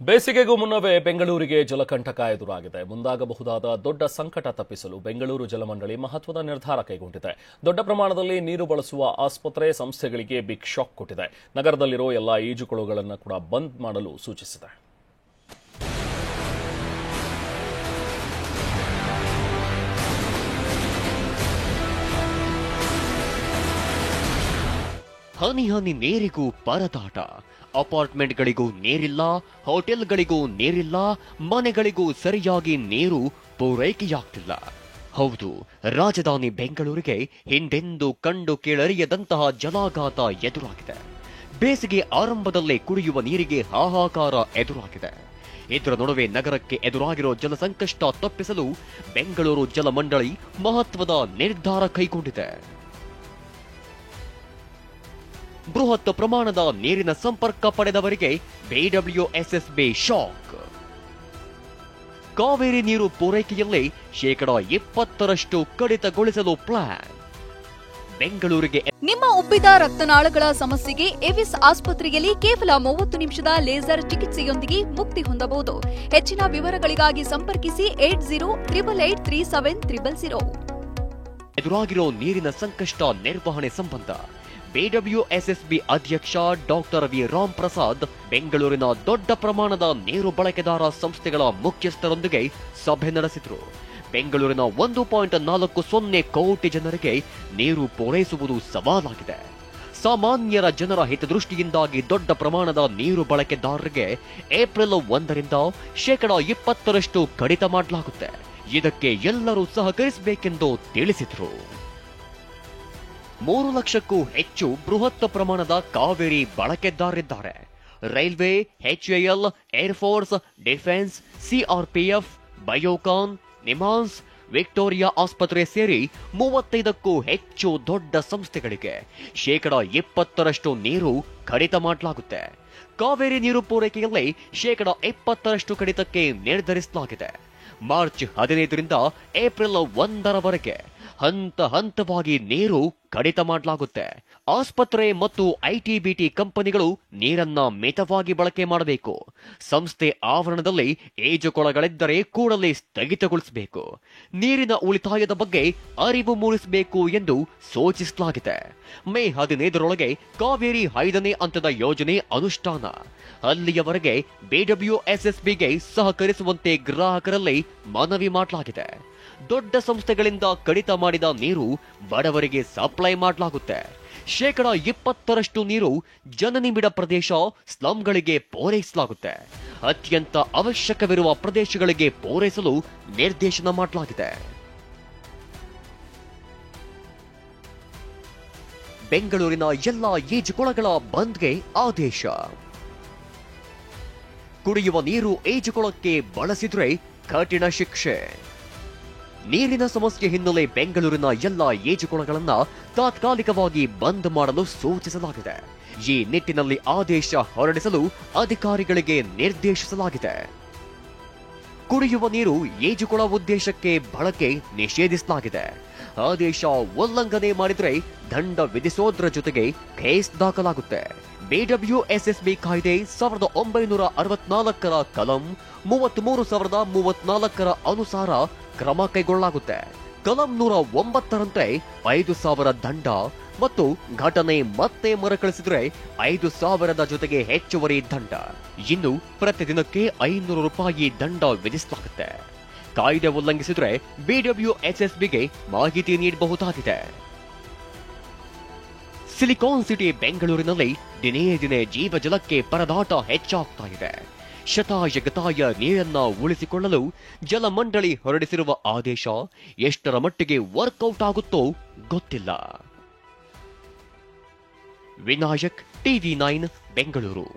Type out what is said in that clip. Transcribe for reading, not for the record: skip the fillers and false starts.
ಬೇಸಿಗೆಗೂ ಮುನ್ನವೇ ಬೆಂಗಳೂರಿಗೆ ಜಲಕಂಟಕ ಎದುರಾಗಿದೆ. ಮುಂದಾಗಬಹುದಾದ ದೊಡ್ಡ ಸಂಕಟ ತಪ್ಪಿಸಲು ಬೆಂಗಳೂರು ಜಲಮಂಡಳಿ ಮಹತ್ವದ ನಿರ್ಧಾರ ಕೈಗೊಂಡಿದೆ. ದೊಡ್ಡ ಪ್ರಮಾಣದಲ್ಲಿ ನೀರು ಬಳಸುವ ಆಸ್ಪತ್ರೆ ಸಂಸ್ಥೆಗಳಿಗೆ ಬಿಗ್ ಶಾಕ್ ಕೊಟ್ಟಿದೆ. ನಗರದಲ್ಲಿರೋ ಎಲ್ಲಾ ಈಜುಕೊಳಗಳನ್ನು ಕೂಡ ಬಂದ್ ಮಾಡಲು ಸೂಚಿಸಿದೆ. ಹನಿ ಹನಿ ನೀರಿಗೂ ಪರದಾಟ. ಅಪಾರ್ಟ್ಮೆಂಟ್ಗಳಿಗೂ ನೀರಿಲ್ಲ, ಹೋಟೆಲ್ಗಳಿಗೂ ನೀರಿಲ್ಲ, ಮನೆಗಳಿಗೂ ಸರಿಯಾಗಿ ನೀರು ಪೂರೈಕೆಯಾಗ್ತಿಲ್ಲ. ಹೌದು, ರಾಜಧಾನಿ ಬೆಂಗಳೂರಿಗೆ ಹಿಂದೆಂದೂ ಕಂಡು ಕೇಳರಿಯದಂತಹ ಜಲಾಘಾತ ಎದುರಾಗಿದೆ. ಬೇಸಿಗೆ ಆರಂಭದಲ್ಲೇ ಕುಡಿಯುವ ನೀರಿಗೆ ಹಾಹಾಕಾರ ಎದುರಾಗಿದೆ. ಇದರ ನಡುವೆ ನಗರಕ್ಕೆ ಎದುರಾಗಿರೋ ಜಲಸಂಕಷ್ಟ ತಪ್ಪಿಸಲು ಬೆಂಗಳೂರು ಜಲಮಂಡಳಿ ಮಹತ್ವದ ನಿರ್ಧಾರ ಕೈಗೊಂಡಿದೆ. ಬೃಹತ್ ಪ್ರಮಾಣದ ನೀರಿನ ಸಂಪರ್ಕ ಪಡೆದವರಿಗೆ ಬಿಡಬ್ಲ್ಯೂಎಸ್ಎಸ್ಬಿ ಶಾಕ್. ಕಾವೇರಿ ನೀರು ಪೂರೈಕೆಯಲ್ಲಿ 20% ಕಡಿತಗೊಳಿಸಲು ಪ್ಲಾನ್. ಬೆಂಗಳೂರಿಗೆ ನಿಮ್ಮ ಉಬ್ಬಿದ ರಕ್ತನಾಳಗಳ ಸಮಸ್ಯೆಗೆ ಎವಿಸ್ ಆಸ್ಪತ್ರೆಯಲ್ಲಿ ಕೇವಲ 30 ನಿಮಿಷದ ಲೇಸರ್ ಚಿಕಿತ್ಸೆಯೊಂದಿಗೆ ಮುಕ್ತಿ ಹೊಂದಬಹುದು. ಹೆಚ್ಚಿನ ವಿವರಗಳಿಗಾಗಿ ಸಂಪರ್ಕಿಸಿ 8088837300. ಎದುರಾಗಿರೋ ನೀರಿನ ಸಂಕಷ್ಟ ನಿರ್ವಹಣೆ ಸಂಬಂಧ ಬಿಡಬ್ಲ್ಯೂಎಸ್ಎಸ್ಬಿ ಅಧ್ಯಕ್ಷ ಡಾಕ್ಟರ್ ವಿ ರಾಮ್ ಪ್ರಸಾದ್ ಬೆಂಗಳೂರಿನ ದೊಡ್ಡ ಪ್ರಮಾಣದ ನೀರು ಬಳಕೆದಾರ ಸಂಸ್ಥೆಗಳ ಮುಖ್ಯಸ್ಥರೊಂದಿಗೆ ಸಭೆ ನಡೆಸಿದರು. ಬೆಂಗಳೂರಿನ 1.40 ಕೋಟಿ ಜನರಿಗೆ ನೀರು ಪೂರೈಸುವುದು ಸವಾಲಾಗಿದೆ. ಸಾಮಾನ್ಯರ ಜನರ ಹಿತದೃಷ್ಟಿಯಿಂದಾಗಿ ದೊಡ್ಡ ಪ್ರಮಾಣದ ನೀರು ಬಳಕೆದಾರರಿಗೆ ಏಪ್ರಿಲ್ 1ರಿಂದ 20% ಕಡಿತ ಮಾಡಲಾಗುತ್ತೆ. ಇದಕ್ಕೆ ಎಲ್ಲರೂ ಸಹಕರಿಸಬೇಕೆಂದು ತಿಳಿಸಿದರು. 3 ಲಕ್ಷಕ್ಕೂ ಹೆಚ್ಚು ಬೃಹತ್ ಪ್ರಮಾಣದ ಕಾವೇರಿ ಬಳಕೆದಾರರಿದ್ದಾರೆ. Railway, HAL, air force, defence, CRPF, Biocon, NIMHANS, Victoria ಆಸ್ಪತ್ರೆ ಸೇರಿ 35ಕ್ಕೂ ಹೆಚ್ಚು ದೊಡ್ಡ ಸಂಸ್ಥೆಗಳಿಗೆ 20% ನೀರು ಕಡಿತ ಮಾಡಲಾಗುತ್ತೆ. ಕಾವೇರಿ ನೀರು ಪೂರೈಕೆಯಲ್ಲಿ 20% ಕಡಿತಕ್ಕೆ ನಿರ್ಧರಿಸಲಾಗಿದೆ. ಮಾರ್ಚ್ 15ರಿಂದ ಏಪ್ರಿಲ್ 1ರವರೆಗೆ ಹಂತ ಹಂತವಾಗಿ ನೀರು ಕಡಿತ ಮಾಡಲಾಗುತ್ತೆ. ಆಸ್ಪತ್ರೆ ಮತ್ತು ಐಟಿಬಿಟಿ ಕಂಪನಿಗಳು ನೀರನ್ನ ಮಿತವಾಗಿ ಬಳಕೆ ಮಾಡಬೇಕು. ಸಂಸ್ಥೆ ಆವರಣದಲ್ಲಿ ಈಜುಕೊಳಗಳಿದ್ದರೆ ಕೂಡಲೇ ಸ್ಥಗಿತಗೊಳಿಸಬೇಕು. ನೀರಿನ ಉಳಿತಾಯದ ಬಗ್ಗೆ ಅರಿವು ಮೂಡಿಸಬೇಕು ಎಂದು ಸೂಚಿಸಲಾಗಿದೆ. ಮೇ 15ರೊಳಗೆ ಕಾವೇರಿ 5ನೇ ಹಂತದ ಯೋಜನೆ ಅನುಷ್ಠಾನ. ಅಲ್ಲಿಯವರೆಗೆ ಬಿಡಬ್ಲ್ಯೂಎಸ್ಎಸ್ಬಿಗೆ ಸಹಕರಿಸುವಂತೆ ಗ್ರಾಹಕರಲ್ಲಿ ಮನವಿ ಮಾಡಲಾಗಿದೆ. ದೊಡ್ಡ ಸಂಸ್ಥೆಗಳಿಂದ ಕಡಿತ ಮಾಡಿದ ನೀರು ಬಡವರಿಗೆ ಸಪ್ಲೈ ಮಾಡಲಾಗುತ್ತೆ. 20% ನೀರು ಜನನಿಬಿಡ ಪ್ರದೇಶ, ಸ್ಲಂಗಳಿಗೆ ಪೂರೈಸಲಾಗುತ್ತೆ. ಅತ್ಯಂತ ಅವಶ್ಯಕವಿರುವ ಪ್ರದೇಶಗಳಿಗೆ ಪೂರೈಸಲು ನಿರ್ದೇಶನ ಮಾಡಲಾಗಿದೆ. ಬೆಂಗಳೂರಿನ ಎಲ್ಲಾ ಈಜುಕೊಳಗಳ ಬಂದ್ಗೆ ಆದೇಶ. ಕುಡಿಯುವ ನೀರು ಈಜುಕೊಳಕ್ಕೆ ಬಳಸಿದ್ರೆ ಕಠಿಣ ಶಿಕ್ಷೆ. ನೀರಿನ ಸಮಸ್ಯೆ ಹಿನ್ನೆಲೆ ಬೆಂಗಳೂರಿನ ಎಲ್ಲಾ ಈಜುಕೊಳಗಳನ್ನು ತಾತ್ಕಾಲಿಕವಾಗಿ ಬಂದ್ ಮಾಡಲು ಸೂಚಿಸಲಾಗಿದೆ. ಈ ನಿಟ್ಟಿನಲ್ಲಿ ಆದೇಶ ಹೊರಡಿಸಲು ಅಧಿಕಾರಿಗಳಿಗೆ ನಿರ್ದೇಶಿಸಲಾಗಿದೆ. ಕುಡಿಯುವ ನೀರು ಈಜುಕೊಳ ಉದ್ದೇಶಕ್ಕೆ ಬಳಕೆ ನಿಷೇಧಿಸಲಾಗಿದೆ. ಆದೇಶ ಉಲ್ಲಂಘನೆ ಮಾಡಿದರೆ ದಂಡ ವಿಧಿಸೋದ್ರ ಜೊತೆಗೆ ಕೇಸ್ ದಾಖಲಾಗುತ್ತೆ. ಬಿಡಬ್ಲ್ಯೂಎಸ್ಎಸ್ಬಿ ಕಾಯ್ದೆ 1964ರ ಕಲಂ 33,034ರ ಅನುಸಾರ ಕ್ರಮ ಕೈಗೊಳ್ಳಲಾಗುತ್ತೆ. ಕಲಂ 109ರಂತೆ 5,000 ದಂಡ ಮತ್ತು ಘಟನೆ ಮತ್ತೆ ಮರುಕಳಿಸಿದರೆ 5,000ದ ಜೊತೆಗೆ ಹೆಚ್ಚುವರಿ ದಂಡ. ಇನ್ನು ಪ್ರತಿದಿನಕ್ಕೆ 500 ರೂಪಾಯಿ ದಂಡ ವಿಧಿಸಲಾಗುತ್ತೆ. ಕಾಯ್ದೆ ಉಲ್ಲಂಘಿಸಿದರೆ ಬಿಡಬ್ಲ್ಯೂಎಸ್ಎಸ್ಬಿಗೆ ಮಾಹಿತಿ ನೀಡಬಹುದಾಗಿದೆ. ಸಿಲಿಕಾನ್ ಸಿಟಿ ಬೆಂಗಳೂರಿನಲ್ಲಿ ದಿನೇ ದಿನೇ ಜೀವಜಲಕ್ಕೆ ಪರದಾಟ ಹೆಚ್ಚಾಗ್ತಾ ಇದೆ. ಶತಾಯಗತಾಯ ನೀರನ್ನ ಉಳಿಸಿಕೊಳ್ಳಲು ಜಲಮಂಡಳಿ ಹೊರಡಿಸಿರುವ ಆದೇಶ ಎಷ್ಟರ ಮಟ್ಟಿಗೆ ವರ್ಕೌಟ್ ಆಗುತ್ತೋ ಗೊತ್ತಿಲ್ಲ. ವಿನಾಯಕ್, ಟಿವಿ9 ಬೆಂಗಳೂರು.